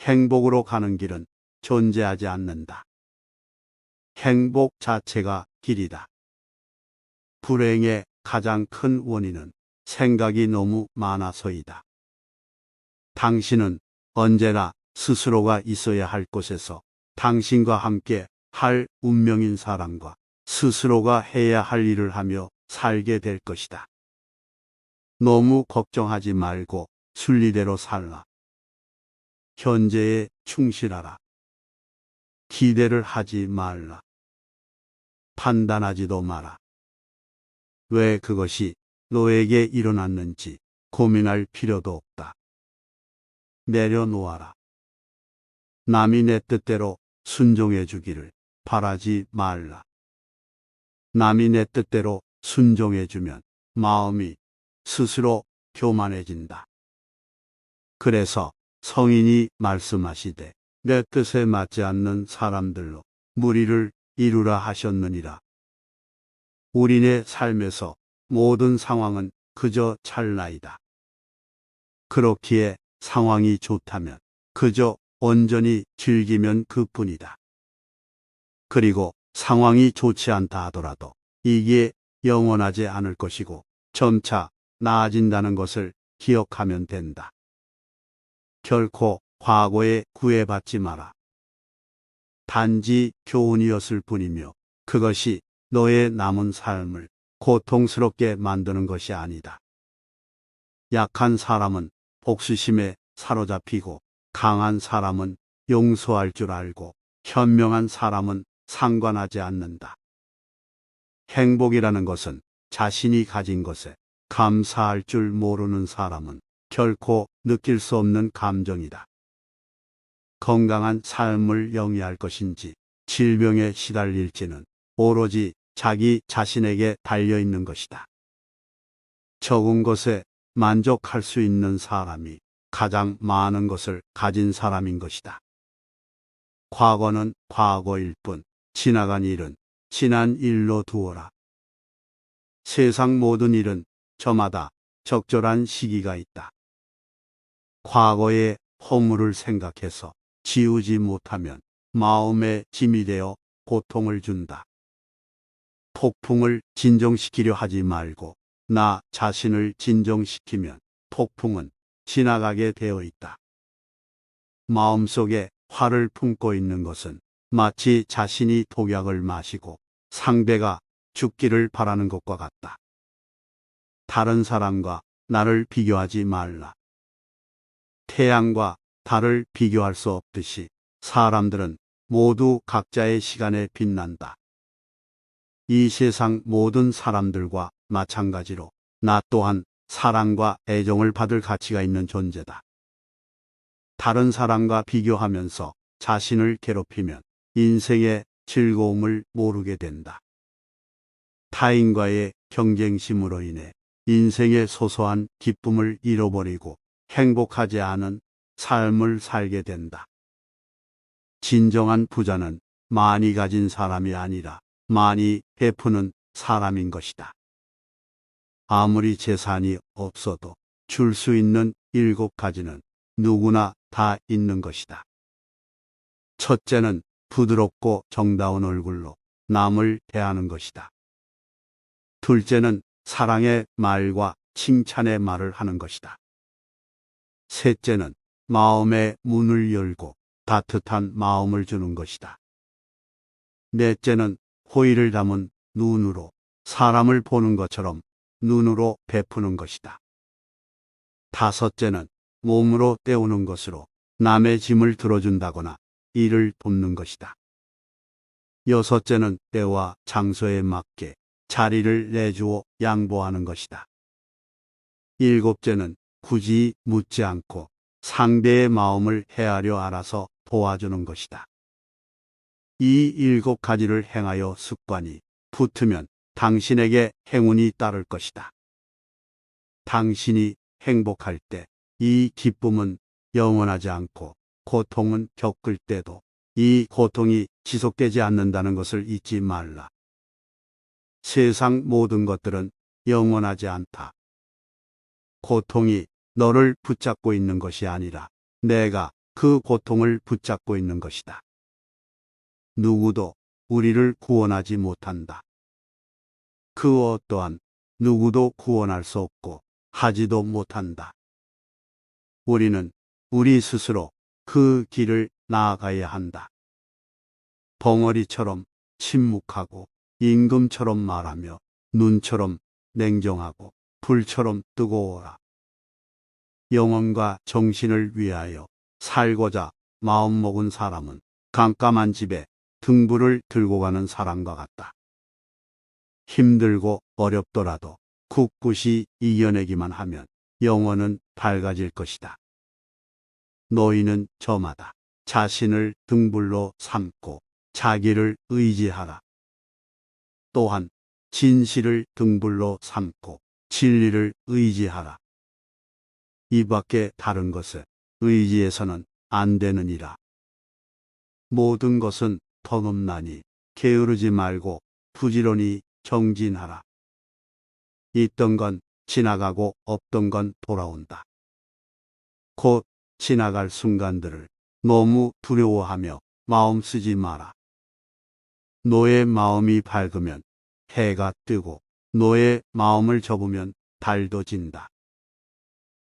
행복으로 가는 길은 존재하지 않는다. 행복 자체가 길이다. 불행의 가장 큰 원인은 생각이 너무 많아서이다. 당신은 언제나 스스로가 있어야 할 곳에서 당신과 함께 할 운명인 사람과 스스로가 해야 할 일을 하며 살게 될 것이다. 너무 걱정하지 말고 순리대로 살라. 현재에 충실하라. 기대를 하지 말라. 판단하지도 마라. 왜 그것이 너에게 일어났는지 고민할 필요도 없다. 내려놓아라. 남이 내 뜻대로 순종해 주기를 바라지 말라. 남이 내 뜻대로 순종해 주면 마음이 스스로 교만해진다. 그래서 성인이 말씀하시되 내 뜻에 맞지 않는 사람들로 무리를 이루라 하셨느니라. 우리네 삶에서 모든 상황은 그저 찰나이다. 그렇기에 상황이 좋다면 그저 온전히 즐기면 그뿐이다. 그리고 상황이 좋지 않다 하더라도 이게 영원하지 않을 것이고 점차 나아진다는 것을 기억하면 된다. 결코 과거에 구애받지 마라. 단지 교훈이었을 뿐이며 그것이 너의 남은 삶을 고통스럽게 만드는 것이 아니다. 약한 사람은 복수심에 사로잡히고 강한 사람은 용서할 줄 알고 현명한 사람은 상관하지 않는다. 행복이라는 것은 자신이 가진 것에 감사할 줄 모르는 사람은 결코 느낄 수 없는 감정이다. 건강한 삶을 영위할 것인지 질병에 시달릴지는 오로지 자기 자신에게 달려있는 것이다. 적은 것에 만족할 수 있는 사람이 가장 많은 것을 가진 사람인 것이다. 과거는 과거일 뿐, 지나간 일은 지난 일로 두어라. 세상 모든 일은 저마다 적절한 시기가 있다. 과거의 허물을 생각해서 지우지 못하면 마음에 짐이 되어 고통을 준다. 폭풍을 진정시키려 하지 말고 나 자신을 진정시키면 폭풍은 지나가게 되어 있다. 마음속에 화를 품고 있는 것은 마치 자신이 독약을 마시고 상대가 죽기를 바라는 것과 같다. 다른 사람과 나를 비교하지 말라. 태양과 달을 비교할 수 없듯이 사람들은 모두 각자의 시간에 빛난다. 이 세상 모든 사람들과 마찬가지로 나 또한 사랑과 애정을 받을 가치가 있는 존재다. 다른 사람과 비교하면서 자신을 괴롭히면 인생의 즐거움을 모르게 된다. 타인과의 경쟁심으로 인해 인생의 소소한 기쁨을 잃어버리고 행복하지 않은 삶을 살게 된다. 진정한 부자는 많이 가진 사람이 아니라 많이 베푸는 사람인 것이다. 아무리 재산이 없어도 줄 수 있는 7가지는 누구나 다 있는 것이다. 첫째는 부드럽고 정다운 얼굴로 남을 대하는 것이다. 둘째는 사랑의 말과 칭찬의 말을 하는 것이다. 셋째는 마음의 문을 열고 따뜻한 마음을 주는 것이다. 넷째는 호의를 담은 눈으로 사람을 보는 것처럼 눈으로 베푸는 것이다. 다섯째는 몸으로 때우는 것으로 남의 짐을 들어준다거나 일을 돕는 것이다. 여섯째는 때와 장소에 맞게 자리를 내주어 양보하는 것이다. 일곱째는 굳이 묻지 않고 상대의 마음을 헤아려 알아서 도와주는 것이다. 이 7가지를 행하여 습관이 붙으면 당신에게 행운이 따를 것이다. 당신이 행복할 때 이 기쁨은 영원하지 않고 고통은 겪을 때도 이 고통이 지속되지 않는다는 것을 잊지 말라. 세상 모든 것들은 영원하지 않다. 고통이 너를 붙잡고 있는 것이 아니라 내가 그 고통을 붙잡고 있는 것이다. 누구도 우리를 구원하지 못한다. 그 어떠한 누구도 구원할 수 없고 하지도 못한다. 우리는 우리 스스로 그 길을 나아가야 한다. 벙어리처럼 침묵하고 임금처럼 말하며 눈처럼 냉정하고 불처럼 뜨거워라. 영혼과 정신을 위하여 살고자 마음먹은 사람은 깜깜한 집에 등불을 들고 가는 사람과 같다. 힘들고 어렵더라도 굳굳이 이겨내기만 하면 영혼은 밝아질 것이다. 너희는 저마다 자신을 등불로 삼고 자기를 의지하라. 또한 진실을 등불로 삼고 진리를 의지하라. 이 밖에 다른 것을 의지해서는 안 되느니라. 모든 것은 덧없나니 게으르지 말고 부지런히 정진하라. 있던 건 지나가고 없던 건 돌아온다. 곧 지나갈 순간들을 너무 두려워하며 마음 쓰지 마라. 너의 마음이 밝으면 해가 뜨고 너의 마음을 접으면 달도 진다.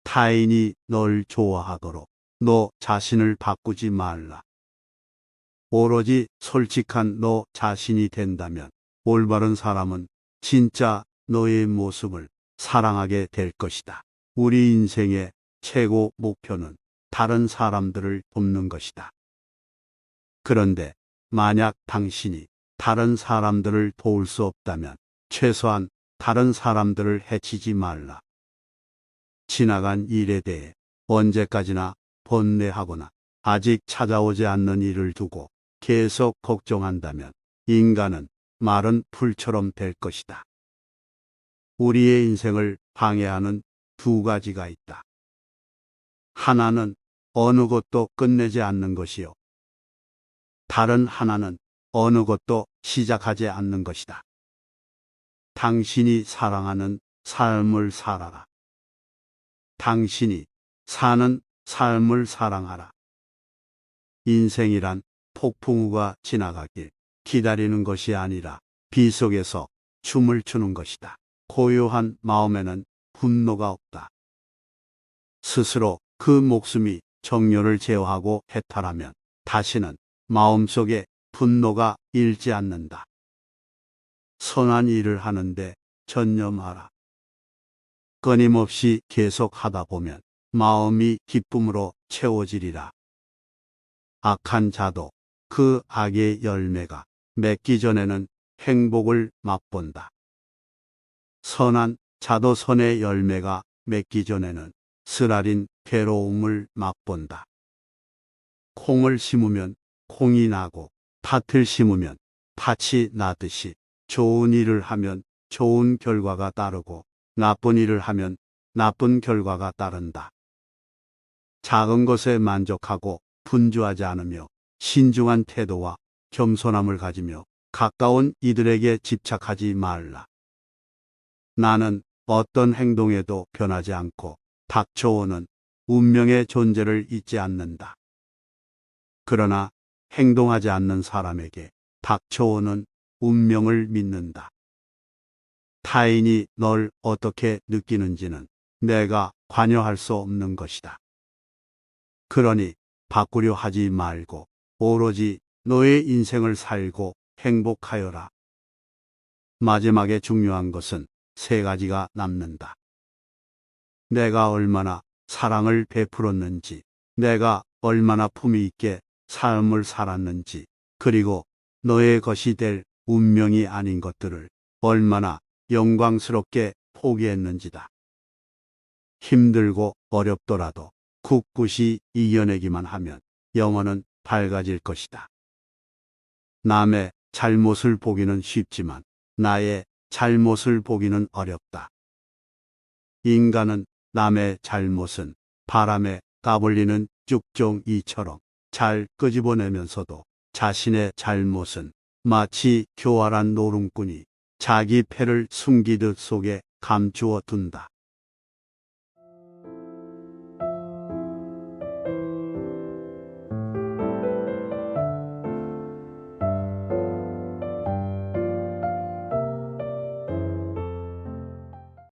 타인이 널 좋아하도록 너 자신을 바꾸지 말라. 오로지 솔직한 너 자신이 된다면 올바른 사람은 진짜 너의 모습을 사랑하게 될 것이다. 우리 인생의 최고 목표는 다른 사람들을 돕는 것이다. 그런데 만약 당신이 다른 사람들을 도울 수 없다면 최소한 다른 사람들을 해치지 말라. 지나간 일에 대해 언제까지나 번뇌하거나 아직 찾아오지 않는 일을 두고 계속 걱정한다면 인간은 마른 풀처럼 될 것이다. 우리의 인생을 방해하는 두 가지가 있다. 하나는 어느 것도 끝내지 않는 것이요. 다른 하나는 어느 것도 시작하지 않는 것이다. 당신이 사랑하는 삶을 살아라. 당신이 사는 삶을 사랑하라. 인생이란 폭풍우가 지나가길 기다리는 것이 아니라 비 속에서 춤을 추는 것이다. 고요한 마음에는 분노가 없다. 스스로 그 목숨이 정열을 제어하고 해탈하면 다시는 마음속에 분노가 일지 않는다. 선한 일을 하는데 전념하라. 끊임없이 계속 하다 보면 마음이 기쁨으로 채워지리라. 악한 자도 그 악의 열매가 맺기 전에는 행복을 맛본다. 선한 자도 선의 열매가 맺기 전에는 쓰라린 괴로움을 맛본다. 콩을 심으면 콩이 나고 팥을 심으면 팥이 나듯이 좋은 일을 하면 좋은 결과가 따르고 나쁜 일을 하면 나쁜 결과가 따른다. 작은 것에 만족하고 분주하지 않으며 신중한 태도와 겸손함을 가지며 가까운 이들에게 집착하지 말라. 나는 어떤 행동에도 변하지 않고 닥쳐오는 운명의 존재를 잊지 않는다. 그러나 행동하지 않는 사람에게 닥쳐오는 운명을 믿는다. 타인이 널 어떻게 느끼는지는 내가 관여할 수 없는 것이다. 그러니 바꾸려 하지 말고 오로지 너의 인생을 살고 행복하여라. 마지막에 중요한 것은 세 가지가 남는다. 내가 얼마나 사랑을 베풀었는지, 내가 얼마나 품위 있게 삶을 살았는지, 그리고 너의 것이 될 운명이 아닌 것들을 얼마나 영광스럽게 포기했는지다. 힘들고 어렵더라도 굳굳이 이겨내기만 하면 영혼은 밝아질 것이다. 남의 잘못을 보기는 쉽지만 나의 잘못을 보기는 어렵다. 인간은 남의 잘못은 바람에 까불리는 쭉정이처럼 잘 끄집어내면서도 자신의 잘못은 마치 교활한 노름꾼이 자기 패를 숨기듯 속에 감추어 둔다.